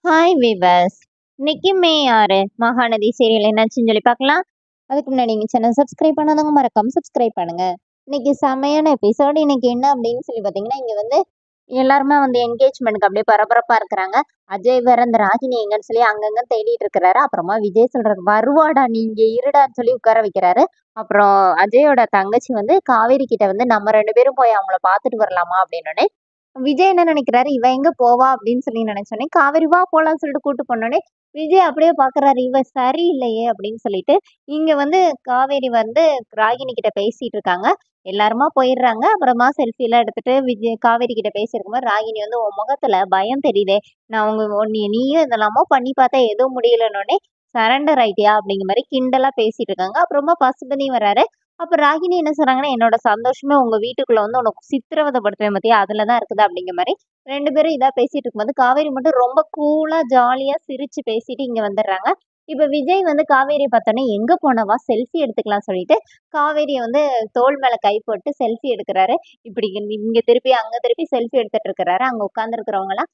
Hi viewers. இன்னைக்கு மே 6 Mahanadi serial என்னாச்சுன்னு சொல்லி பார்க்கலாம். அதுக்கு முன்னாடி எங்கள் சேனல் சப்ஸ்கிரைப் பண்ணாதவங்க மறக்காம சப்ஸ்கிரைப் பண்ணுங்க. இன்னைக்கு செமையான எபிசோடு. இன்னைக்கு என்ன அப்படின்னு சொல்லி பார்த்தீங்கன்னா, இங்கே வந்து எல்லாருமே வந்து என்கேஜ்மெண்ட்க்கு அப்படியே பரபரப்பாக இருக்கிறாங்க. அஜய் வேற இந்த ராகினி எங்கன்னு சொல்லி அங்கங்க தேடிட்டு இருக்கிறாரு. அப்புறமா விஜய் சொல்றாரு, வருவாடா நீ இங்கே இருடான்னு சொல்லி உட்கார வைக்கிறாரு. அப்புறம் அஜயோட தங்கச்சி வந்து காவேரி கிட்ட வந்து நம்ம 2 பேரும் போய் அவங்கள பார்த்துட்டு வரலாமா அப்படின்னு விஜய் என்ன நினைக்கிறாரு, இவ எங்க போவா அப்படின்னு சொல்லி நினைச்சோன்னே, காவேரி வா போலாம்னு சொல்லிட்டு கூட்டு போனோடனே, விஜய் அப்படியே பாக்குறாரு, இவ சரியில்லையே அப்படின்னு சொல்லிட்டு, இங்க வந்து காவேரி வந்து ராகினி கிட்ட பேசிட்டு இருக்காங்க. எல்லாருமா போயிடுறாங்க. அப்புறமா செல்ஃபி எல்லாம் எடுத்துட்டு விஜய் காவேரி கிட்ட பேசியிருக்கும்போது, ராகினி வந்து உன் முகத்துல பயம் தெரியுதே, நான் நீயும் இதெல்லாமோ பண்ணி பார்த்தா எதுவும் முடியலன்னொடனே சரண்டர் ஆயிட்டியா அப்படிங்கிற மாதிரி கிண்டலா பேசிட்டு இருக்காங்க. அப்புறமா பசுபதி வராரு. அப்ப ராகினி என்ன சொன்னாங்கன்னா, என்னோட சந்தோஷமே உங்க வீட்டுக்குள்ள வந்து உனக்கு சித்திரவதைப்படுத்துவேன் பாத்தியா, அதுலதான் இருக்குது அப்படிங்கிற மாதிரி 2 பேரும் இதா பேசிட்டு இருக்கும்போது, காவேரி மட்டும் ரொம்ப கூலா ஜாலியா சிரிச்சு பேசிட்டு இங்க வந்துடுறாங்க. இப்ப விஜய் வந்து காவேரியை பார்த்தோன்னே, எங்க போனவா செல்ஃபி எடுத்துக்கலாம் சொல்லிட்டு காவேரியை வந்து தோள் மேல கை போட்டு செல்ஃபி எடுக்கிறாரு. இப்படி இங்க திருப்பி அங்க திருப்பி செல்ஃபி எடுத்துட்டு இருக்கிறாரு. அங்க உட்கார்ந்து இருக்கிறவங்க எல்லாம்,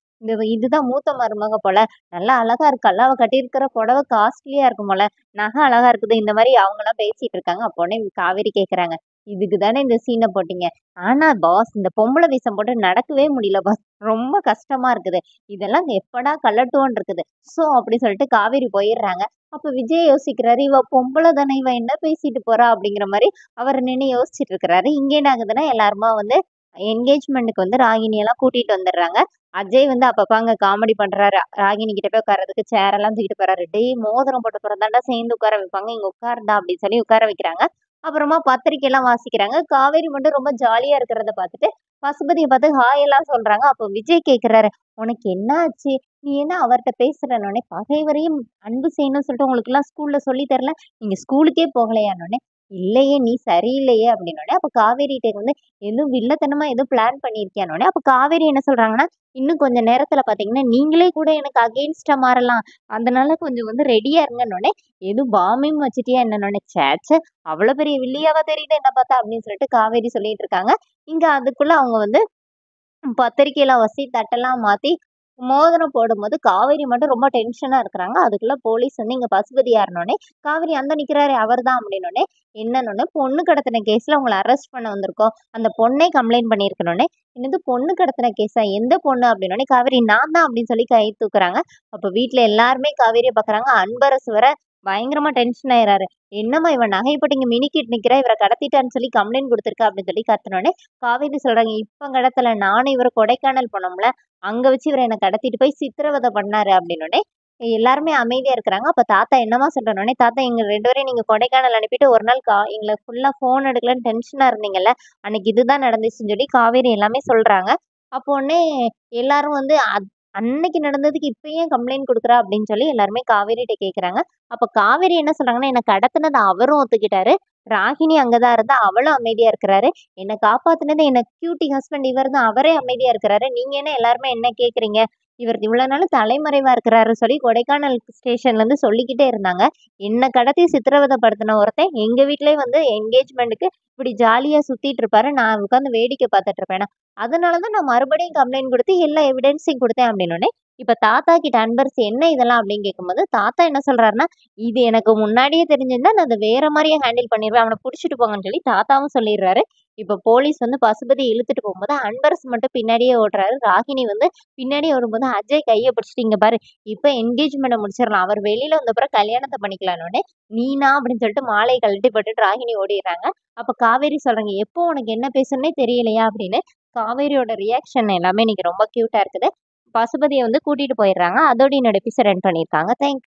இதுதான் மூத்த மருமக போல, நல்லா அழகா இருக்கல்ல, அவ கட்டியிருக்கிற புடவை காஸ்ட்லியா இருக்கும் போல, நகை அழகா இருக்குது, இந்த மாதிரி அவங்க எல்லாம் பேசிட்டு இருக்காங்க. அப்போனே காவேரி கேக்குறாங்க, இதுக்கு தானே இந்த சீனை போட்டீங்க? ஆனா பாஸ், இந்த பொம்பளை வேஷம் போட்டு நடக்கவே முடியல பாஸ், ரொம்ப கஷ்டமா இருக்குது, இதெல்லாம் எப்படா கலட்டுவோன்னு இருக்குது. சோ அப்படி சொல்லிட்டு காவேரி போயிடுறாங்க. அப்ப விஜய் யோசிக்கிறாரு, இவ பொம்பளை தானே, இவ என்ன பேசிட்டு போறா அப்படிங்கிற மாதிரி அவர் நின்று யோசிச்சுட்டு இருக்கிறாரு. இங்க என்ன ஆகுதுன்னா, எல்லாருமா வந்து என்கேஜ்மெண்ட்டுக்கு வந்து ராகினி எல்லாம் கூட்டிட்டு வந்துடுறாங்க. அஜய் வந்து அப்பப்ப அங்க காமெடி பண்றாரு. ராகினி கிட்ட போய் உட்கார்றதுக்கு சேர் எல்லாம் தூக்கிட்டு போறாரு. டேய் மோதிரம் போட்டு போறதாண்டா சேர்ந்து உட்கார வைப்பாங்க, இங்க உட்காருடா அப்படின்னு சொல்லி உட்கார வைக்கிறாங்க. அப்புறமா பத்திரிக்கை எல்லாம் வாசிக்கிறாங்க. காவேரி மட்டும் ரொம்ப ஜாலியா இருக்கிறத பார்த்துட்டு பசுபதியை பார்த்து ஹாய் எல்லாம் சொல்றாங்க. அப்போ விஜய் கேக்குறாரு, உனக்கு என்ன ஆச்சு, நீ என்ன அவர்கிட்ட பேசுறனோடனே, பகைவரையும் அன்பு செய்யணும்னு சொல்லிட்டு உங்களுக்கு எல்லாம் ஸ்கூல்ல சொல்லி தரல, நீங்க ஸ்கூலுக்கே போகலையானோடனே, இல்லையே நீ சரியில்லையே அப்படின்னோடனே, அப்ப காவேரிட்ட வந்து எதுவும் வில்லத்தனமா எதுவும் பிளான் பண்ணியிருக்கியானோடனே, அப்ப காவேரி என்ன சொல்றாங்கன்னா, இன்னும் கொஞ்ச நேரத்துல பாத்தீங்கன்னா நீங்களே கூட எனக்கு அகெயின்ஸ்டா மாறலாம், அதனால கொஞ்சம் வந்து ரெடியா இருங்கன்னொடனே, எதுவும் பாமையும் வச்சுட்டியா என்னன்னொடனே, சேச்சே அவ்வளவு பெரிய வில்லியாவா தெரியுது என்ன பார்த்தா அப்படின்னு சொல்லிட்டு காவேரி சொல்லிட்டு இருக்காங்க. இங்க அதுக்குள்ள அவங்க வந்து பத்திரிக்கையெல்லாம் வச்சு தட்டெல்லாம் மாத்தி மோதிரம் போடும்போது காவேரி மட்டும் ரொம்ப டென்ஷனா இருக்கிறாங்க. அதுக்குள்ள போலீஸ் வந்து இங்க பசுபதி யாருனோடனே, காவேரி அந்த நிக்கிறாரு அவர்தான் அப்படின்னோடனே, என்னன்னொடனே, பொண்ணு கடத்தின கேஸ்ல உங்களை அரெஸ்ட் பண்ண வந்திருக்கோம், அந்த பொண்ணே கம்ப்ளைண்ட் பண்ணியிருக்கணுன்னே, என்னது பொண்ணு கடத்தின கேஸா, எந்த பொண்ணு அப்படின்னோடனே, காவேரி நான் தான் அப்படின்னு சொல்லி கை தூக்குறாங்க. அப்ப வீட்டுல எல்லாருமே காவேரியை பாக்குறாங்க. அன்பரசு வர பயங்கரமா டென்ஷன் ஆயிறாரு. என்னம்மா இவ நகைப்பட்டு இங்க மினிக்கிட்டு நிக்கிறா, இவரை கடத்திட்டான்னு சொல்லி கம்ப்ளைண்ட் கொடுத்திருக்கா அப்படின்னு சொல்லி கத்துனோடனே, காவேரி சொல்றாங்க, இப்ப கடத்தல, நானும் இவரை கொடைக்கானல் போனோம்ல, அங்க வச்சு இவரை என்ன கடத்திட்டு போய் சித்திரவதை பண்ணாரு அப்படின்னோடனே எல்லாருமே அமைதியா இருக்கிறாங்க. அப்ப தாத்தா என்னமா சொல்றனோடனே, தாத்தா எங்க 2 பேரையும் நீங்க கொடைக்கானல் அனுப்பிட்டு ஒரு நாள் எங்களை ஃபுல்லா போன் எடுக்கலன்னு டென்ஷனா இருந்தீங்கல்ல, அன்னைக்கு இதுதான் நடந்துச்சுன்னு சொல்லி காவேரி எல்லாமே சொல்றாங்க. அப்போ உடனே எல்லாரும் வந்து அன்னைக்கு நடந்ததுக்கு இப்ப ஏன் கம்ப்ளைண்ட் கொடுக்குறா அப்படின்னு சொல்லி எல்லாருமே காவேரிட்ட கேக்குறாங்க. அப்ப காவேரி என்ன சொல்றாங்கன்னா, என்ன கடத்தினது அவரும் ஒத்துக்கிட்டாரு, ராகினி அங்கதான் இருந்தா அவளும் அமைதியா இருக்கிறாரு, என்ன காப்பாத்துனது என்ன கியூட்டி ஹஸ்பண்ட் இவர் தான், அவரே அமைதியா இருக்கிறாரு, நீங்க என்ன எல்லாருமே என்ன கேக்குறீங்க, இவர் இவ்வளவு நாள் தலைமறைவா இருக்கிறாரு சொல்லி கொடைக்கானல் ஸ்டேஷன்ல இருந்து சொல்லிக்கிட்டே இருந்தாங்க. என்ன கடத்தி சித்திரவதைப்படுத்தின ஒருத்தன் எங்க வீட்லயே வந்து என்கேஜ்மெண்ட்டுக்கு இப்படி ஜாலியா சுத்திட்டு இருப்பாரு, நான் உட்காந்து வேடிக்கை பார்த்துட்டு இருப்பேனா, அதனாலதான் நான் மறுபடியும் கம்ப்ளைண்ட் கொடுத்து எல்லா எவிடன்ஸையும் கொடுத்தேன் அப்படின்னோடனே, இப்ப தாத்தா கிட்ட அன்பரசு என்ன இதெல்லாம் அப்படின்னு கேட்கும்போது, தாத்தா என்ன சொல்றாருன்னா, இது எனக்கு முன்னாடியே தெரிஞ்சிருந்தா நான் அதை வேற மாதிரியே ஹேண்டில் பண்ணிடுவேன், அவனை புடிச்சிட்டு போங்கன்னு சொல்லி தாத்தாவும் சொல்லிடுறாரு. இப்ப போலீஸ் வந்து பசுபதி இழுத்துட்டு போகும்போது அன்பரசு மட்டும் பின்னாடியே ஓடுறாரு. ராகினி வந்து பின்னாடியே வரும்போது அஜய் கையை பிடிச்சிட்டு, இங்க பாரு, இப்ப என்கேஜ்மெண்ட்டை முடிச்சிடலாம், அவர் வெளியில வந்த அப்புறம் கல்யாணத்தை பண்ணிக்கலான்னு நீனா அப்படின்னு சொல்லிட்டு மாலையை கழட்டி போட்டுட்டு ராகினி ஓடிடுறாங்க. அப்ப காவேரி சொல்றாங்க, எப்போ உனக்கு என்ன பேசுன்னே தெரியலையா அப்படின்னு. காவேரியோட ரியாக்ஷன் எல்லாமே இன்னைக்கு ரொம்ப கியூட்டா இருக்குது. பசுபதியை வந்து கூட்டிட்டு போயிடுறாங்க. அதோட என்னோட எபிசோட் எண்ட் பண்ணியிருக்காங்க. தேங்க்ஸ்.